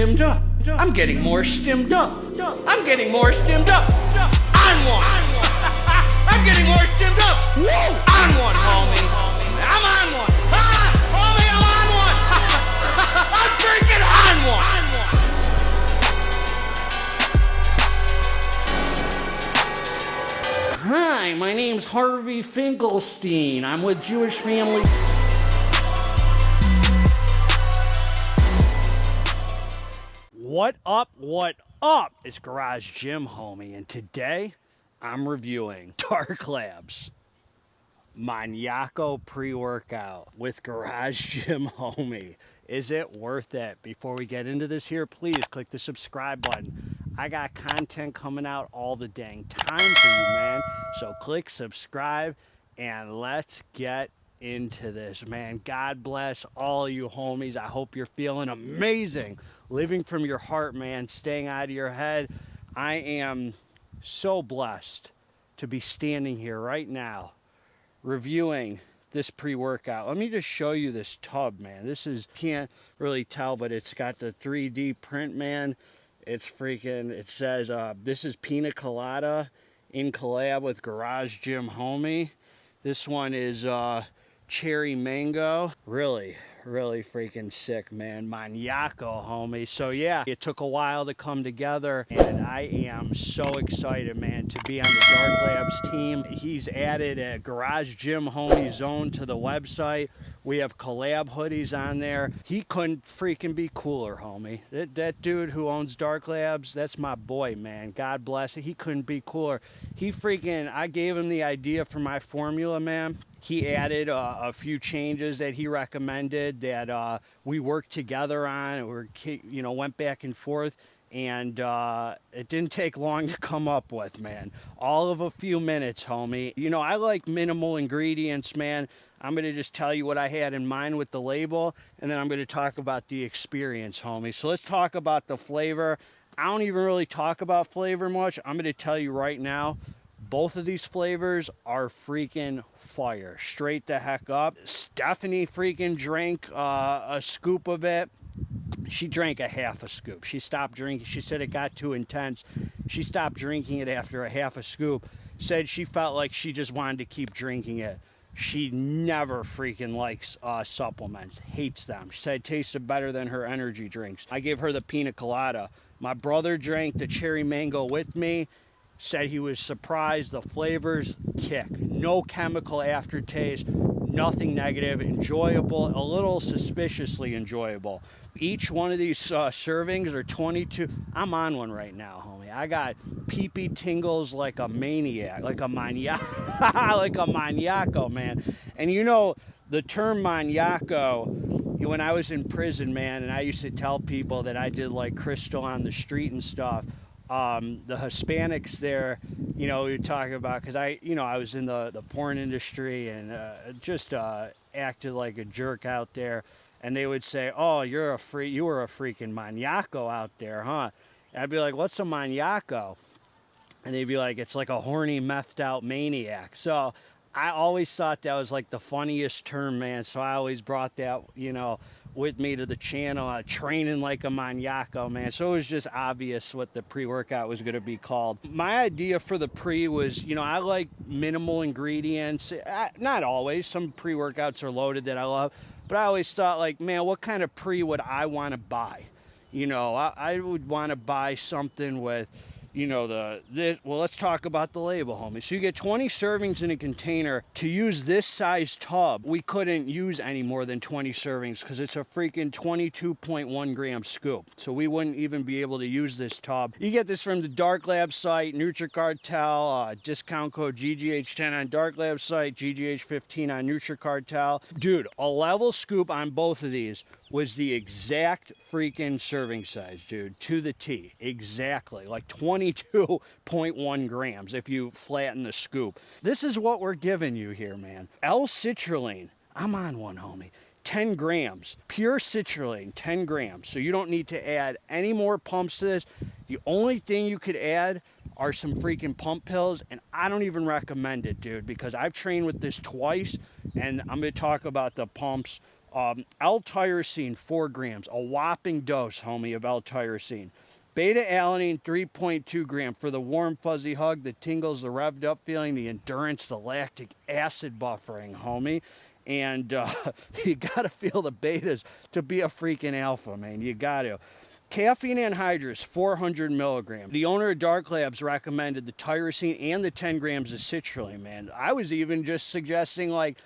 stimmed up. I'm getting more stimmed up. I'm getting more stimmed up. On one. I'm getting more stimmed up. On one, homie. I'm on one. Ah, homie, I'm on one. I'm freaking on one. Hi, my name's Harvey Finkelstein. I'm with Jewish Family. What up, what up? It's Garage Jim, homie, and today I'm reviewing Dark Lab's MANIACO pre-workout with Garage Jim, homie. Is it worth it? Before we get into this here, please click the subscribe button. I got content coming out all the dang time for you, man. So click subscribe and let's get into this, man. God bless all you homies. I hope you're feeling amazing, living from your heart, man, staying out of your head. I am so blessed to be standing here right now reviewing this pre-workout. Let me just show you this tub, man. This is, can't really tell, but it's got the 3D print, man. It's freaking, it says this is Pina Colada in collab with Garage Jim, homie. This one is cherry mango. Really freaking sick, man. MANIACO, homie. So yeah, it took a while to come together, and I am so excited, man, to be on the Dark Labs team. He's added a Garage Jim homie zone to the website. We have collab hoodies on there. He couldn't freaking be cooler, homie. That dude who owns Dark Labs, that's my boy, man. God bless it. He couldn't be cooler. He freaking, I gave him the idea for my formula, man. He added a few changes that he recommended that we worked together on. We went back and forth, and it didn't take long to come up with, man. All of a few minutes, homie. You know, I like minimal ingredients, man. I'm going to just tell you what I had in mind with the label, and then I'm going to talk about the experience, homie. So let's talk about the flavor. I don't even really talk about flavor much. I'm going to tell you right now, both of these flavors are freaking fire. Straight the heck up. Stephanie freaking drank a scoop of it. She drank a half a scoop. She stopped drinking. She said it got too intense. She stopped drinking it after a half a scoop. Said she felt like she just wanted to keep drinking it. She never freaking likes supplements. Hates them. She said it tasted better than her energy drinks. I gave her the pina colada. My brother drank the cherry mango with me. Said he was surprised. The flavors kick. No chemical aftertaste. Nothing negative. Enjoyable. A little suspiciously enjoyable. Each one of these servings are 22. I'm on one right now, homie. I got pee-pee tingles like a maniac, like a maniaco, like a maniaco, man. And you know, the term maniaco, when I was in prison, man, and I used to tell people that I did like crystal on the street and stuff, the Hispanics there, you know, we were talking about, because I was in the porn industry and just acted like a jerk out there. And they would say, oh, you were a freaking maniaco out there, huh? And I'd be like, what's a maniaco? And they'd be like, it's like a horny, methed out maniac. So I always thought that was like the funniest term, man. So I always brought that, you know, with me to the channel, training like a maniaco, man. So it was just obvious what the pre-workout was going to be called. My idea for the pre was, you know, I like minimal ingredients. Not always. Some pre-workouts are loaded that I love. But I always thought, like, man, what kind of pre would I want to buy? You know, I would want to buy something with, you know, well, let's talk about the label, homie. So you get 20 servings in a container. To use this size tub, we couldn't use any more than 20 servings because it's a freaking 22.1 gram scoop. So we wouldn't even be able to use this tub. You get this from the Dark Lab site, NutriCartel, discount code GGH10 on Dark Lab site, GGH15 on NutriCartel. Dude, a level scoop on both of these was the exact freaking serving size, dude, to the T. Exactly, like 22.1 grams if you flatten the scoop. This is what we're giving you here, man. L-citrulline, I'm on one, homie. 10 grams, pure citrulline, 10 grams. So you don't need to add any more pumps to this. The only thing you could add are some freaking pump pills, and I don't even recommend it, dude, because I've trained with this twice, and I'm going to talk about the pumps L-tyrosine, 4 grams, a whopping dose, homie, of L-tyrosine. Beta-alanine, 3.2 gram for the warm, fuzzy hug, the tingles, the revved up feeling, the endurance, the lactic acid buffering, homie. And you got to feel the betas to be a freaking alpha, man. You got to. Caffeine anhydrous, 400 milligrams. The owner of Dark Labs recommended the tyrosine and the 10 grams of citrulline, man. I was even just suggesting, like,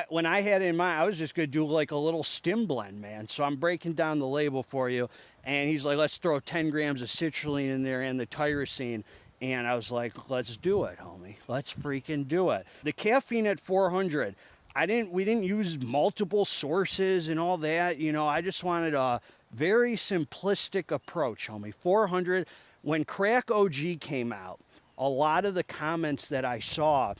when I had it in mind, I was just going to do like a little stim blend, man. So I'm breaking down the label for you. And he's like, let's throw 10 grams of citrulline in there and the tyrosine. And I was like, let's do it, homie. Let's freaking do it. The caffeine at 400, we didn't use multiple sources and all that. You know, I just wanted a very simplistic approach, homie. 400, when Crack OG came out, a lot of the comments that I saw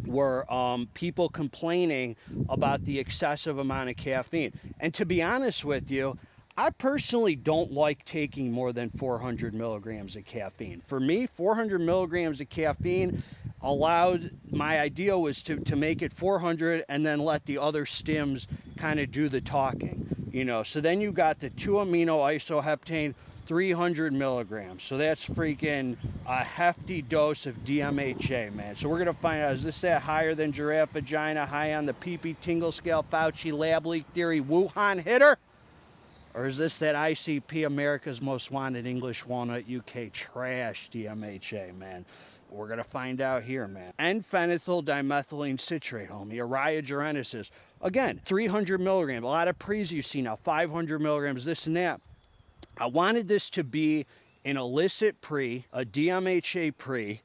were people complaining about the excessive amount of caffeine. And to be honest with you, I personally don't like taking more than 400 milligrams of caffeine. For me, 400 milligrams of caffeine my idea was to make it 400 and then let the other stims kind of do the talking, you know. So then you got the 2-amino isoheptane, 300 milligrams. So that's freaking a hefty dose of DMHA, man. So we're going to find out, is this that higher than giraffe vagina, high on the PP tingle scale, Fauci lab leak theory, Wuhan hitter? Or is this that ICP, America's Most Wanted English Walnut UK trash DMHA, man? We're going to find out here, man. N-phenyl dimethylene citrate, homie. Arrhea genesis. Again, 300 milligrams. A lot of pre's you see now, 500 milligrams, this and that. I wanted this to be an illicit pre, a DMHA pre,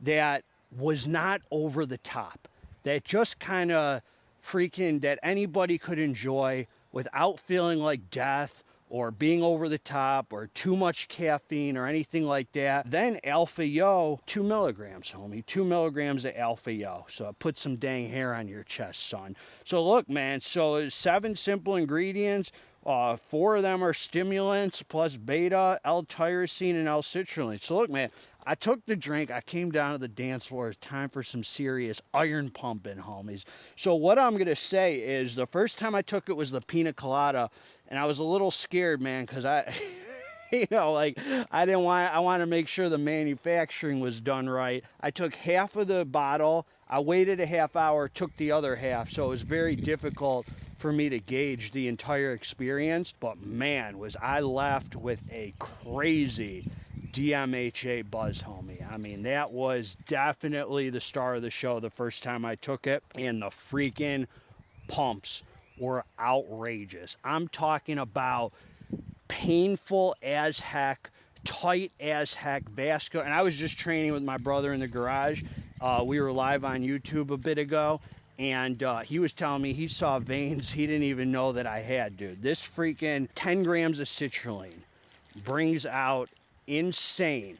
that was not over the top. That just kind of freaking, that anybody could enjoy without feeling like death or being over the top or too much caffeine or anything like that. Then Alpha Yo, 2 milligrams, homie. 2 milligrams of Alpha Yo. So put some dang hair on your chest, son. So look, man, so 7 simple ingredients. 4 of them are stimulants plus beta, L-tyrosine, and L-citrulline. So look, man, I took the drink. I came down to the dance floor. It's time for some serious iron pumping, homies. So what I'm going to say is the first time I took it was the pina colada, and I was a little scared, man, because you know, like, I want to make sure the manufacturing was done right. I took half of the bottle. I waited a half hour, took the other half, so it was very difficult for me to gauge the entire experience. But man, was I left with a crazy DMHA buzz, homie. I mean, that was definitely the star of the show the first time I took it, and the freaking pumps were outrageous. I'm talking about painful as heck, tight as heck, vascular. And I was just training with my brother in the garage. We were live on YouTube a bit ago, and he was telling me he saw veins he didn't even know that I had, dude. This freaking 10 grams of citrulline brings out insane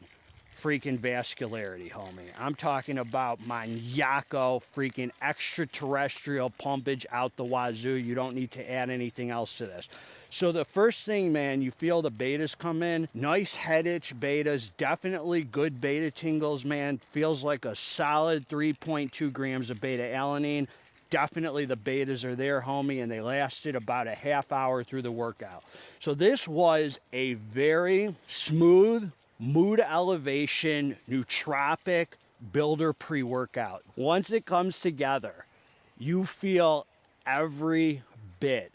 freaking vascularity, homie. I'm talking about MANIACO, freaking extraterrestrial pumpage out the wazoo. You don't need to add anything else to this. So the first thing, man, you feel the betas come in. Nice head itch betas, definitely good beta tingles, man. Feels like a solid 3.2 grams of beta alanine. Definitely the betas are there, homie, and they lasted about a half hour through the workout. So this was a very smooth, mood elevation, nootropic builder pre-workout. Once it comes together, you feel every bit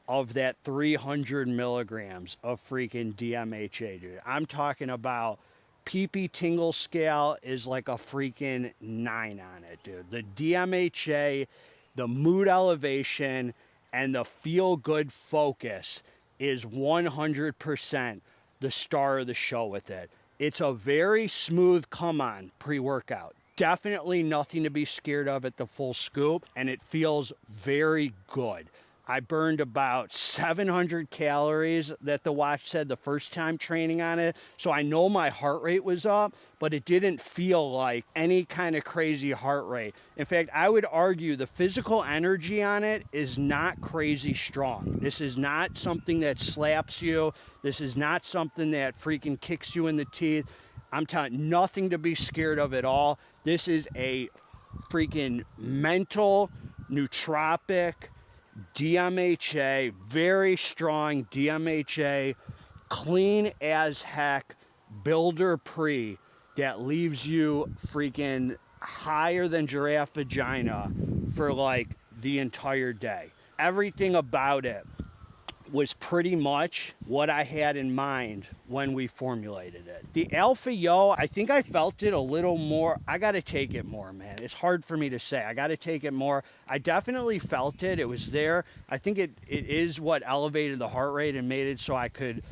of that 300 milligrams of freaking DMHA, dude. I'm talking about PP tingle scale is like a freaking 9 on it, dude. The DMHA, the mood elevation, and the feel-good focus is 100% the star of the show with it. It's a very smooth come-on pre-workout. Definitely nothing to be scared of at the full scoop, and it feels very good. I burned about 700 calories that the watch said the first time training on it. So I know my heart rate was up, but it didn't feel like any kind of crazy heart rate. In fact, I would argue the physical energy on it is not crazy strong. This is not something that slaps you. This is not something that freaking kicks you in the teeth. I'm telling you, nothing to be scared of at all. This is a freaking mental, nootropic, DMHA, very strong DMHA, clean as heck, builder pre that leaves you freaking higher than giraffe vagina for like the entire day. Everything about it was pretty much what I had in mind when we formulated it. The Alpha Yo, I think I felt it a little more. I gotta take it more, man. It's hard for me to say. I gotta take it more. I definitely felt it. It was there. I think it is what elevated the heart rate and made it so I could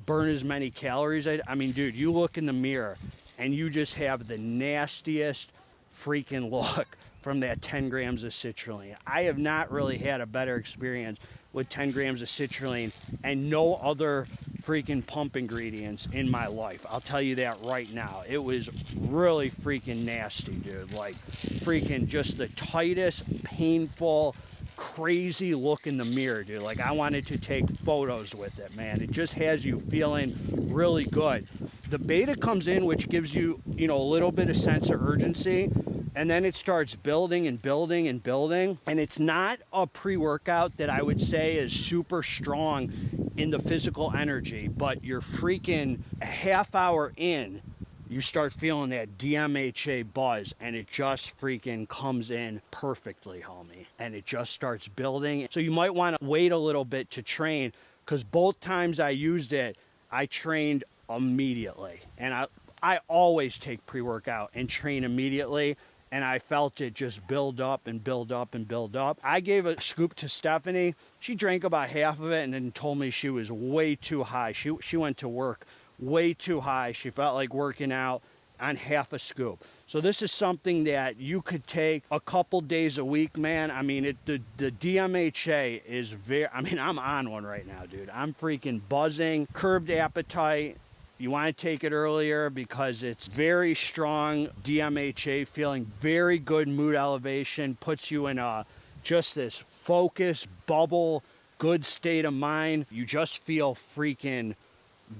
burn as many calories. I mean, dude, you look in the mirror and you just have the nastiest freaking look from that 10 grams of citrulline. I have not really had a better experience with 10 grams of citrulline and no other freaking pump ingredients in my life. I'll tell you that right now. It was really freaking nasty, dude. Like freaking just the tightest, painful, crazy look in the mirror, dude. Like I wanted to take photos with it, man. It just has you feeling really good. The beta comes in, which gives you, you know, a little bit of sense of urgency. And then it starts building and building and building. And it's not a pre-workout that I would say is super strong in the physical energy, but you're freaking a half hour in, you start feeling that DMHA buzz and it just freaking comes in perfectly, homie. And it just starts building. So you might want to wait a little bit to train, because both times I used it, I trained immediately. And I always take pre-workout and train immediately. And I felt it just build up and build up and build up. I gave a scoop to Stephanie. She drank about half of it and then told me she was way too high. She went to work way too high. She felt like working out on half a scoop. So this is something that you could take a couple days a week, man. I mean, the DMHA is I'm on one right now, dude. I'm freaking buzzing, curbed appetite. You want to take it earlier because it's very strong DMHA, feeling very good mood elevation, puts you in just this focus, bubble, good state of mind. You just feel freaking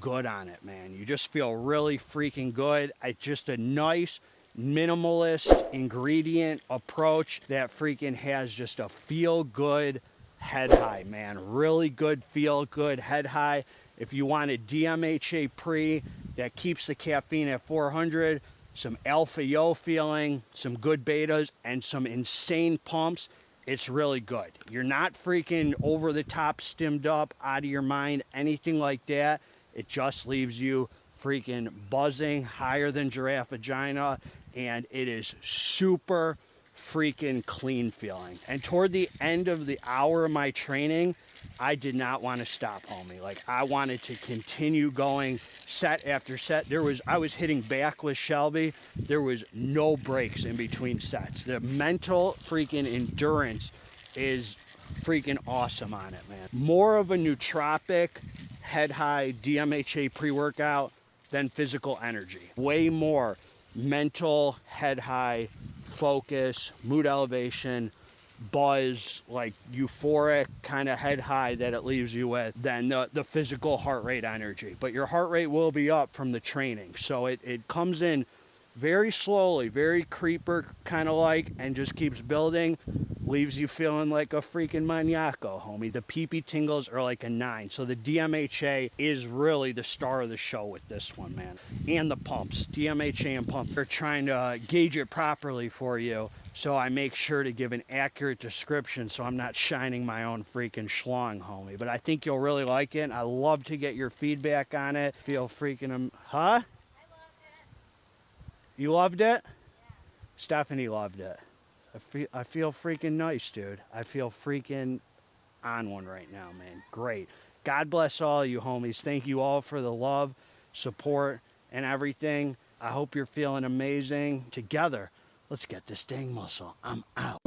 good on it, man. You just feel really freaking good. It's just a nice minimalist ingredient approach that freaking has just a feel good head high, man. Really good feel good head high. If you want a DMHA pre that keeps the caffeine at 400, some Alpha Yo feeling, some good betas, and some insane pumps, it's really good. You're not freaking over the top, stimmed up, out of your mind, anything like that. It just leaves you freaking buzzing, higher than giraffe vagina, and it is super freaking clean feeling. And toward the end of the hour of my training, I did not want to stop, homie. Like I wanted to continue going set after set. I was hitting back with Shelby. There was no breaks in between sets. The mental freaking endurance is freaking awesome on it, man. More of a nootropic head high DMHA pre-workout than physical energy. Way more mental head high focus, mood elevation, buzz, like euphoric kind of head high that it leaves you with than the physical heart rate energy. But your heart rate will be up from the training. So it comes in very slowly, very creeper kind of like, and just keeps building, leaves you feeling like a freaking maniaco, homie. The pee-pee tingles are like a 9. So the DMHA is really the star of the show with this one, man. And the pumps, DMHA and pumps. They're trying to gauge it properly for you. So I make sure to give an accurate description so I'm not shining my own freaking schlong, homie. But I think you'll really like it. I love to get your feedback on it. Feel freaking, huh? You loved it? Yeah. Stephanie loved it. I feel freaking nice, dude. I feel freaking on one right now, man. Great. God bless all of you, homies. Thank you all for the love, support, and everything. I hope you're feeling amazing. Together, let's get this dang muscle. I'm out.